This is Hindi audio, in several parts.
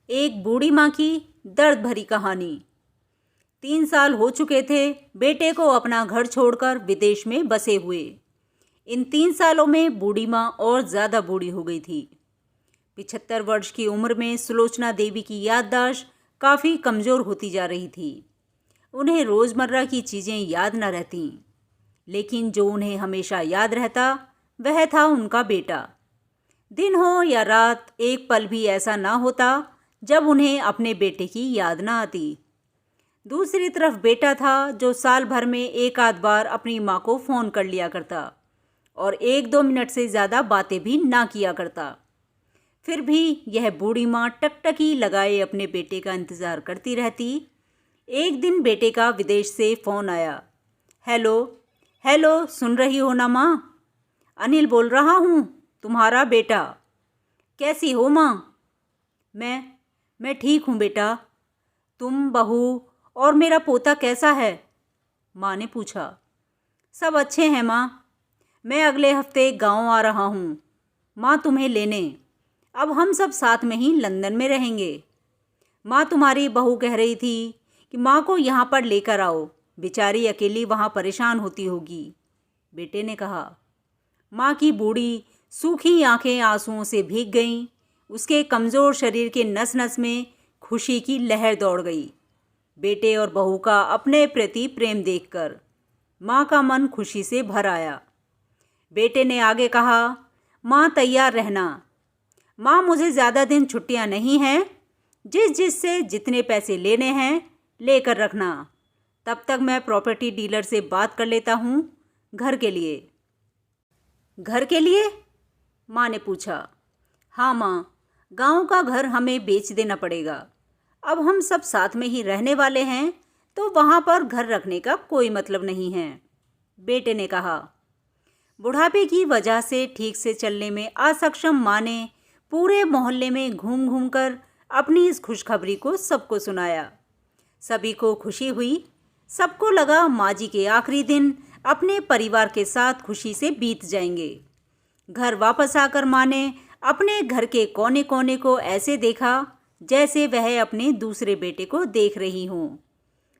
एक बूढ़ी माँ की दर्द भरी कहानी। 3 साल हो चुके थे बेटे को अपना घर छोड़कर विदेश में बसे हुए। इन 3 सालों में बूढ़ी माँ और ज़्यादा बूढ़ी हो गई थी। 75 वर्ष की उम्र में सुलोचना देवी की याददाश्त काफ़ी कमज़ोर होती जा रही थी। उन्हें रोज़मर्रा की चीज़ें याद न रहतीं, लेकिन जो उन्हें हमेशा याद रहता वह था उनका बेटा। दिन हो या रात, एक पल भी ऐसा ना होता जब उन्हें अपने बेटे की याद ना आती। दूसरी तरफ बेटा था जो साल भर में एक आध बार अपनी माँ को फ़ोन कर लिया करता और 1-2 मिनट से ज़्यादा बातें भी ना किया करता। फिर भी यह बूढ़ी माँ टकटकी लगाए अपने बेटे का इंतज़ार करती रहती। एक दिन बेटे का विदेश से फ़ोन आया। हेलो हेलो, सुन रही हो ना माँ? अनिल बोल रहा हूँ, तुम्हारा बेटा। कैसी हो माँ? मैं ठीक हूँ बेटा। तुम, बहू और मेरा पोता कैसा है? माँ ने पूछा। सब अच्छे हैं माँ। मैं अगले हफ्ते गांव आ रहा हूँ माँ तुम्हें लेने। अब हम सब साथ में ही लंदन में रहेंगे। माँ तुम्हारी बहू कह रही थी कि माँ को यहाँ पर लेकर आओ, बेचारी अकेली वहाँ परेशान होती होगी, बेटे ने कहा। माँ की बूढ़ी सूखी आंखें आंसुओं से भीग गईं। उसके कमज़ोर शरीर के नस नस में खुशी की लहर दौड़ गई। बेटे और बहू का अपने प्रति प्रेम देखकर माँ का मन खुशी से भर आया। बेटे ने आगे कहा, माँ तैयार रहना। माँ, मुझे ज़्यादा दिन छुट्टियाँ नहीं हैं। जिस से जितने पैसे लेने हैं लेकर रखना। तब तक मैं प्रॉपर्टी डीलर से बात कर लेता हूँ घर के लिए। घर के लिए? माँ ने पूछा। हाँ माँ, गांव का घर हमें बेच देना पड़ेगा। अब हम सब साथ में ही रहने वाले हैं तो वहाँ पर घर रखने का कोई मतलब नहीं है, बेटे ने कहा। बुढ़ापे की वजह से ठीक से चलने में असक्षम माँ ने पूरे मोहल्ले में घूम घूम कर अपनी इस खुशखबरी को सबको सुनाया। सभी को खुशी हुई। सबको लगा माँ जी के आखिरी दिन अपने परिवार के साथ खुशी से बीत जाएंगे। घर वापस आकर माँ ने अपने घर के कोने कोने को ऐसे देखा जैसे वह अपने दूसरे बेटे को देख रही हों।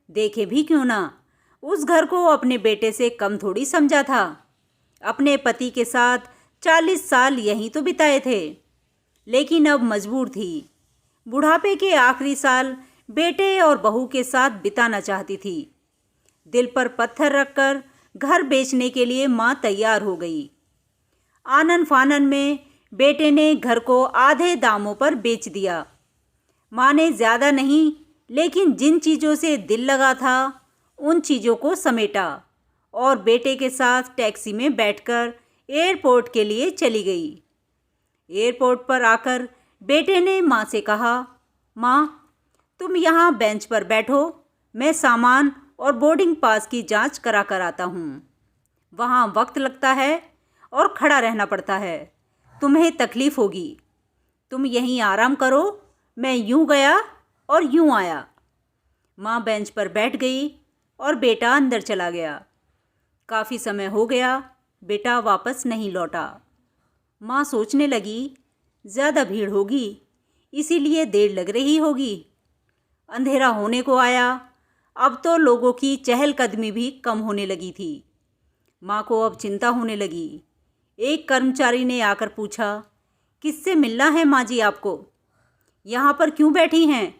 देखे भी क्यों ना, उस घर को अपने बेटे से कम थोड़ी समझा था। अपने पति के साथ 40 साल यहीं तो बिताए थे, लेकिन अब मजबूर थी। बुढ़ापे के आखिरी साल बेटे और बहू के साथ बिताना चाहती थी। दिल पर पत्थर रखकर घर बेचने के लिए माँ तैयार हो गई। आनन फानन में बेटे ने घर को आधे दामों पर बेच दिया। माँ ने ज़्यादा नहीं, लेकिन जिन चीज़ों से दिल लगा था उन चीज़ों को समेटा और बेटे के साथ टैक्सी में बैठकर एयरपोर्ट के लिए चली गई। एयरपोर्ट पर आकर बेटे ने माँ से कहा, माँ, तुम यहाँ बेंच पर बैठो, मैं सामान और बोर्डिंग पास की जांच करा कर आता हूँ। वहाँ वक्त लगता है और खड़ा रहना पड़ता है, तुम्हें तकलीफ़ होगी। तुम यहीं आराम करो, मैं यूं गया और यूं आया। माँ बेंच पर बैठ गई और बेटा अंदर चला गया। काफ़ी समय हो गया, बेटा वापस नहीं लौटा। माँ सोचने लगी, ज़्यादा भीड़ होगी इसीलिए देर लग रही होगी। अंधेरा होने को आया, अब तो लोगों की चहलकदमी भी कम होने लगी थी। माँ को अब चिंता होने लगी। एक कर्मचारी ने आकर पूछा, किससे मिलना है माँ जी आपको? यहाँ पर क्यों बैठी हैं?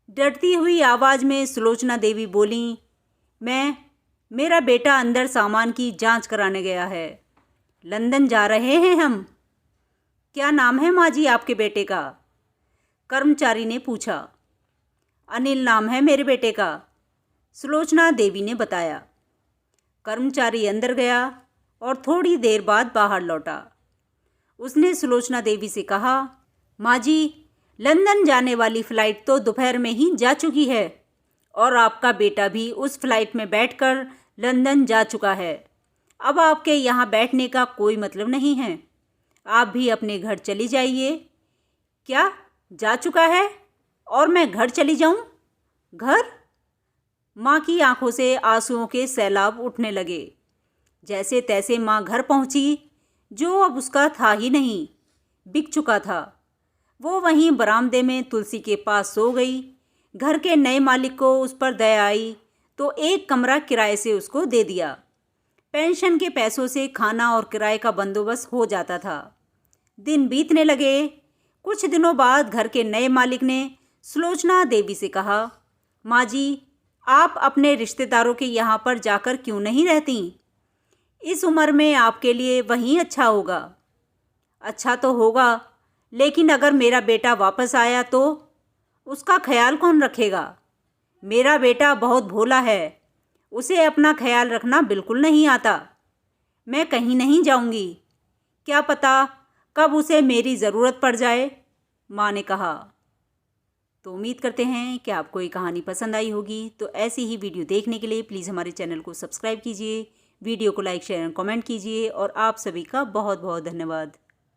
डरती हुई आवाज़ में सुलोचना देवी बोलीं, मेरा बेटा अंदर सामान की जांच कराने गया है। लंदन जा रहे हैं हम। क्या नाम है माँ जी आपके बेटे का? कर्मचारी ने पूछा। अनिल नाम है मेरे बेटे का, सुलोचना देवी ने बताया। कर्मचारी अंदर गया और थोड़ी देर बाद बाहर लौटा। उसने सुलोचना देवी से कहा, माँ जी, लंदन जाने वाली फ़्लाइट तो दोपहर में ही जा चुकी है और आपका बेटा भी उस फ्लाइट में बैठकर लंदन जा चुका है। अब आपके यहाँ बैठने का कोई मतलब नहीं है। आप भी अपने घर चली जाइए। क्या जा चुका है और मैं घर चली जाऊँ? घर? माँ की आंखों से आंसुओं के सैलाब उठने लगे। जैसे तैसे माँ घर पहुँची, जो अब उसका था ही नहीं, बिक चुका था। वो वहीं बरामदे में तुलसी के पास सो गई। घर के नए मालिक को उस पर दया आई तो एक कमरा किराए से उसको दे दिया। पेंशन के पैसों से खाना और किराए का बंदोबस्त हो जाता था। दिन बीतने लगे। कुछ दिनों बाद घर के नए मालिक ने सुलोचना देवी से कहा, माँ जी, आप अपने रिश्तेदारों के यहाँ पर जाकर क्यों नहीं रहती? इस उम्र में आपके लिए वहीं अच्छा होगा। अच्छा तो होगा, लेकिन अगर मेरा बेटा वापस आया तो उसका ख्याल कौन रखेगा? मेरा बेटा बहुत भोला है, उसे अपना ख्याल रखना बिल्कुल नहीं आता। मैं कहीं नहीं जाऊंगी, क्या पता कब उसे मेरी ज़रूरत पड़ जाए, माँ ने कहा। तो उम्मीद करते हैं कि आपको ये कहानी पसंद आई होगी। तो ऐसी ही वीडियो देखने के लिए प्लीज़ हमारे चैनल को सब्सक्राइब कीजिए, वीडियो को लाइक शेयर और कमेंट कीजिए। और आप सभी का बहुत बहुत धन्यवाद।